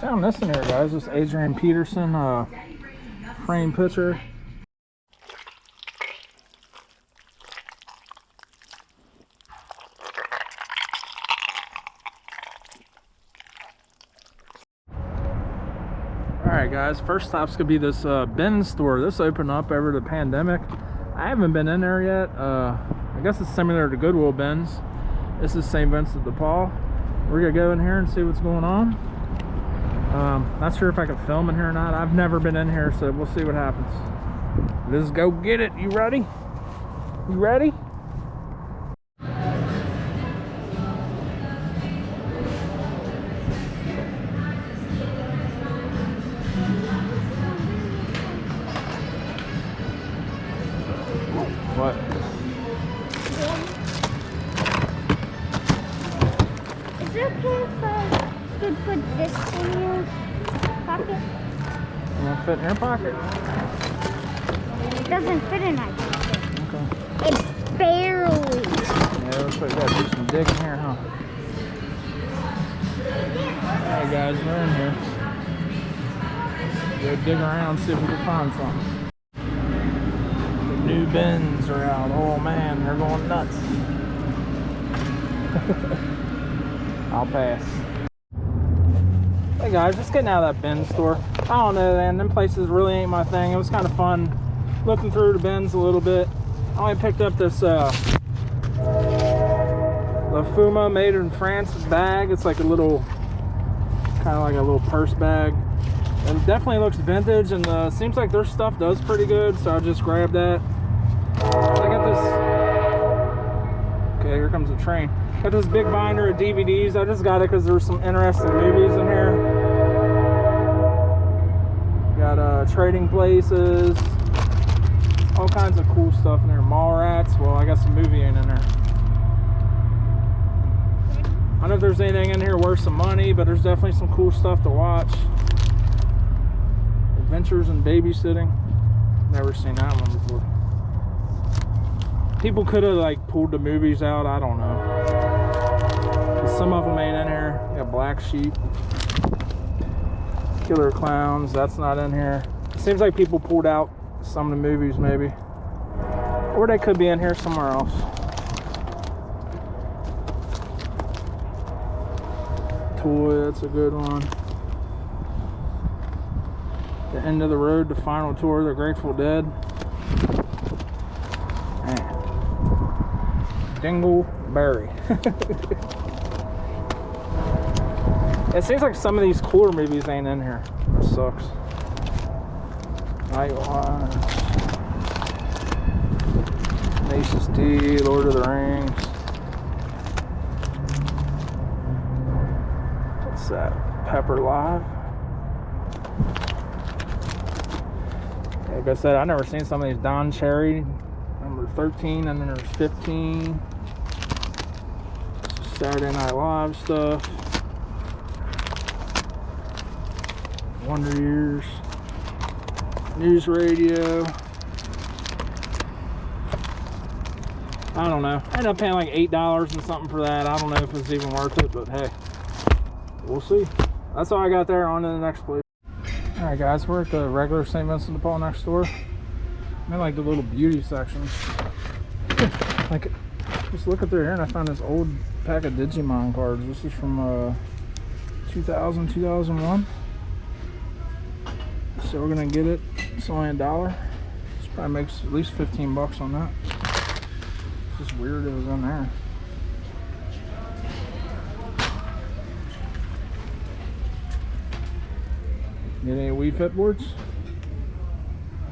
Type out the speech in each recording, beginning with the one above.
Found this in here, guys. This Adrian Peterson frame picture. Alright guys, first stop's gonna be this bin store. This opened up over the pandemic. I haven't been in there yet. I guess it's similar to Goodwill bins. This is St. Vincent de Paul. We're gonna go in here and see what's going on. Not sure if I can film in here or not. I've never been in here, so we'll see what happens. Let's go get it. You ready? You ready? What? Is it okay if I could put this in your pocket? You want to fit in your pocket? It doesn't fit in my pocket. Okay. It barely. Yeah, looks like we gotta do some digging here, huh? Alright guys, we're in here. Go dig around, see if we can find something. New bins are out. Oh man, they're going nuts. I'll pass. Hey guys, just getting out of that bin store. I don't know, man, them places really ain't my thing. It was kind of fun looking through the bins a little bit. I only picked up this La Fuma made in France bag. It's like a little, kind of like a little purse bag. It definitely looks vintage, and seems like their stuff does pretty good, so I just grabbed that. I got this. Okay, here comes the train. Got this big binder of DVDs. I just got it because there's some interesting movies in here. Got Trading Places, all kinds of cool stuff in there. Mallrats. Well, I got some movie in there. I don't know if there's anything in here worth some money, but there's definitely some cool stuff to watch. Adventures in Babysitting. Never seen that one before. People could have like pulled the movies out. I don't know. Some of them ain't in here. You got Black Sheep, Killer Clowns. That's not in here. Seems like people pulled out some of the movies maybe, or they could be in here somewhere else. Toy. That's a good one. The End of the Road, the final tour of the Grateful Dead. Man. Dingleberry. It seems like some of these cooler movies ain't in here. It sucks. Night Watch, Tenacious D, Lord of the Rings. What's that? Pepper Live. Like I said, I've never seen some of these. Don Cherry, number 13, and then there's 15. Saturday Night Live stuff. Wonder Years. News Radio. I don't know. I ended up paying like $8 and something for that. I don't know if it's even worth it, but hey, we'll see. That's all I got there. On to the next place. Alright guys, we're at the regular St. Vincent de Paul next door. I like the little beauty sections. Like, just look at through here and I found this old pack of Digimon cards. This is from 2000, 2001. So we're gonna get it. It's only $1. This probably makes at least 15 bucks on that. It's just weird it was in there. Get any Wii Fit boards?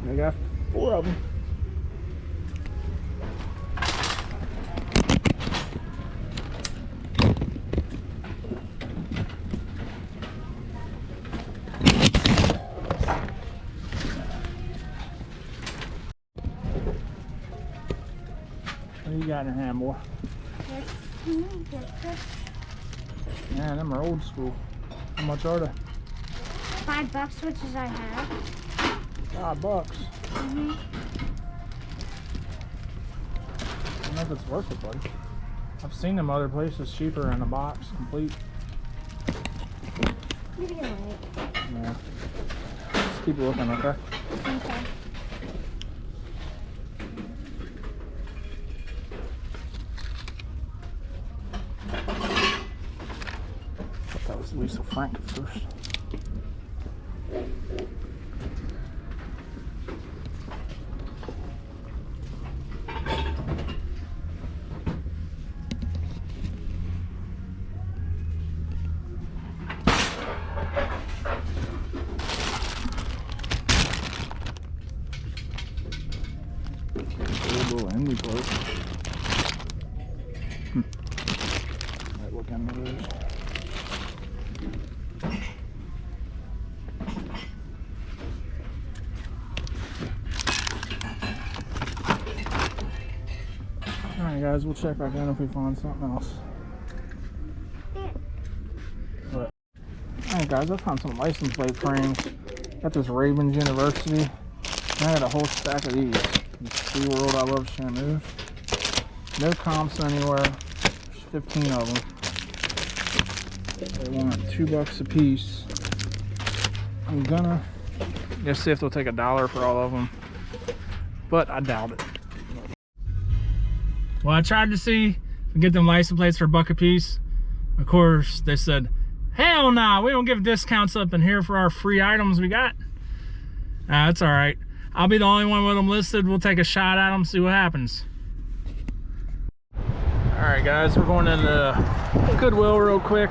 I got 4 of them. What do you got in your hand, boy? Man, them are old school. How much are they? $5, which is I have. $5. Mm-hmm. I don't know if it's worth it, buddy. I've seen them other places cheaper in a box, complete. Maybe you're right. Yeah. Just keep looking, okay? Okay. Thought that was Lisa Frank at first. Little indie bloke. Might look into those. Alright guys, we'll check back in if we find something else. Alright guys, I found some license plate frames. Got this Ravens University. And I got a whole stack of these. SeaWorld, I love Shamus. No comps anywhere. There's 15 of them. They want $2 a piece. I'm gonna just see if they'll take $1 for all of them, but I doubt it. Well, I tried to see if we get them license plates for $1 a piece. Of course, they said, hell nah, we don't give discounts up in here for our free items we got. That's all right. I'll be the only one with them listed. We'll take a shot at them, see what happens. All right, guys, we're going into Goodwill real quick.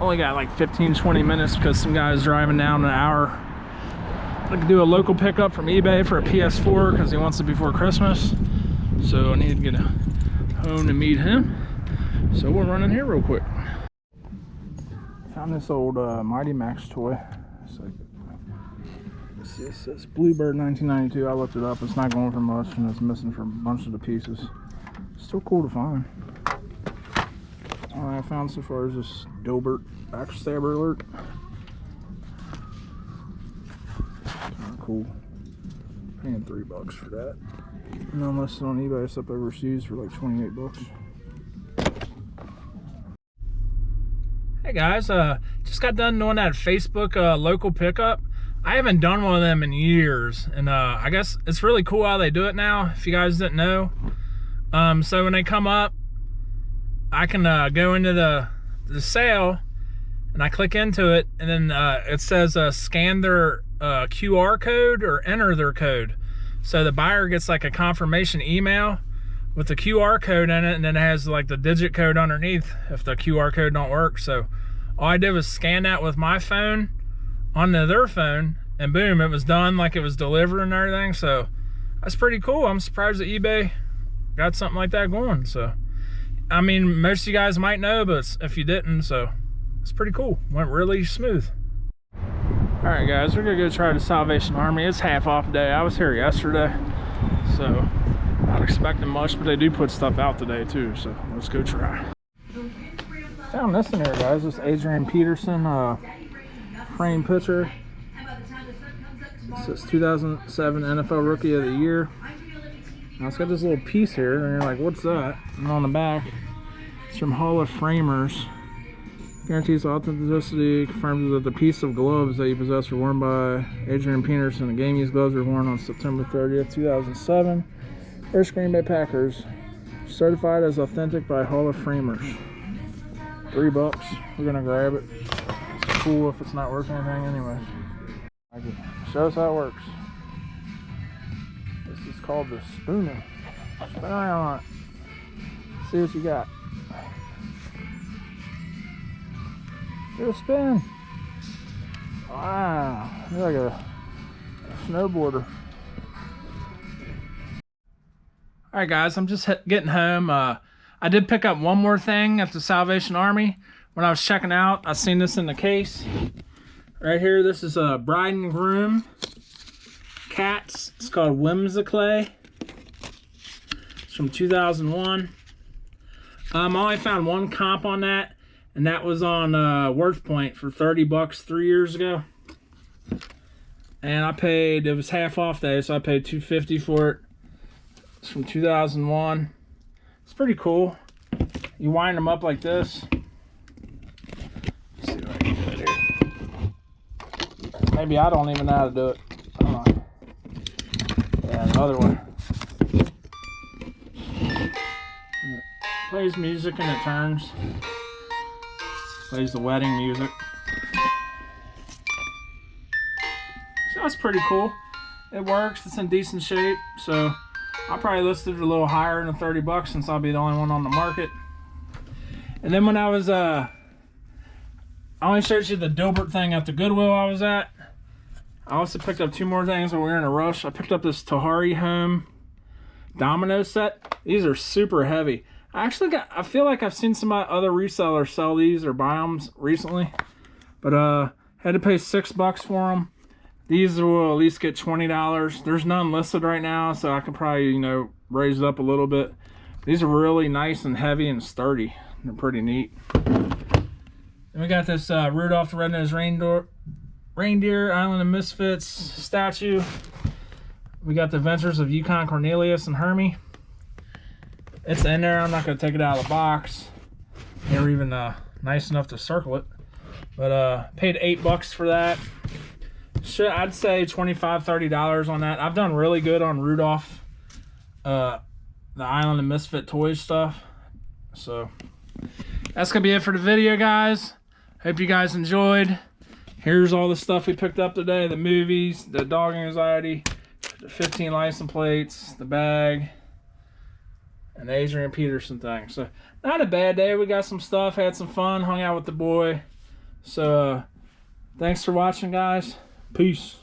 Only got like 15-20 minutes because some guy's driving down an hour. I could do a local pickup from eBay for a PS4 because he wants it before Christmas. So I need to get home to meet him. So we're running here real quick. Found this old Mighty Max toy. It's like, it says Bluebird 1992. I looked it up. It's not going for much, and it's missing from a bunch of the pieces. Still cool to find. All I found so far is this Dilbert backstabber alert. Kind of cool. Paying $3 for that. And then listed on eBay, it's up overseas for like 28 bucks. Hey guys, just got done doing that Facebook local pickup. I haven't done one of them in years, and I guess it's really cool how they do it now, if you guys didn't know. So when they come up, I can go into the sale, and I click into it, and then it says scan their QR code or enter their code. So the buyer gets like a confirmation email with the QR code in it, and then it has like the digit code underneath if the QR code don't work. So all I did was scan that with my phone onto their phone, and boom, it was done, like it was delivered and everything. So that's pretty cool. I'm surprised that eBay got something like that going. So I mean, most of you guys might know, but if you didn't, so it's pretty cool. Went really smooth. All right guys, we're gonna go try the Salvation Army. It's half off day. I was here yesterday, so not expecting much, but they do put stuff out today too, so let's go try. Found this in here, guys. This Adrian Peterson frame picture. It says 2007 NFL Rookie of the Year. Now it's got this little piece here, and you're like, what's that? And on the back, it's from Hall of Framers. Guarantees authenticity, confirms that the piece of gloves that you possess were worn by Adrian Peterson. The game used gloves were worn on September 30th, 2007. First Green Bay Packers. Certified as authentic by Hall of Framers. $3. We're gonna grab it. It's cool if it's not worth anything anyway. Show us how it works. This is called the spooner. Spin around on it. See what you got. Do a spin. Wow, you're like a snowboarder. All right, guys, I'm just getting home. I did pick up one more thing at the Salvation Army. When I was checking out, I seen this in the case. Right here, this is a bride and groom cats. It's called Whimsically. It's from 2001. I only found one comp on that, and that was on WorthPoint for $30 3 years ago. And I paid, it was half off day, so I paid $250 for it. It's from 2001. It's pretty cool. You wind them up like this, Maybe I don't even know how to do it. I don't know. Yeah, the other way. It plays music and it turns. Plays the wedding music. So that's pretty cool. It works. It's in decent shape. So I'll probably list it a little higher than 30 bucks since I'll be the only one on the market. And then when I was I only showed you the Dilbert thing at the Goodwill I was at. I also picked up 2 more things when we were in a rush. I picked up this Tahari Home domino set. These are super heavy. I feel like I've seen some other resellers sell these or buy them recently. But had to pay $6 for them. These will at least get $20. There's none listed right now, so I could probably, you know, raise it up a little bit. These are really nice and heavy and sturdy. They're pretty neat. Then we got this Rudolph the Red-Nosed Reindeer Island of Misfits statue. We got the Adventures of Yukon Cornelius and Hermie. It's in there. I'm not going to take it out of the box. They were even nice enough to circle it. But paid $8 for that. I'd say $25–30 on that. I've done really good on Rudolph, the Island of Misfit toys stuff. So that's gonna be it for the video, guys. Hope you guys enjoyed. Here's all the stuff we picked up today: the movies, the dog anxiety, the 15 license plates, the bag, and the Adrian Peterson thing. So not a bad day. We got some stuff, had some fun, hung out with the boy. So thanks for watching, guys. Peace.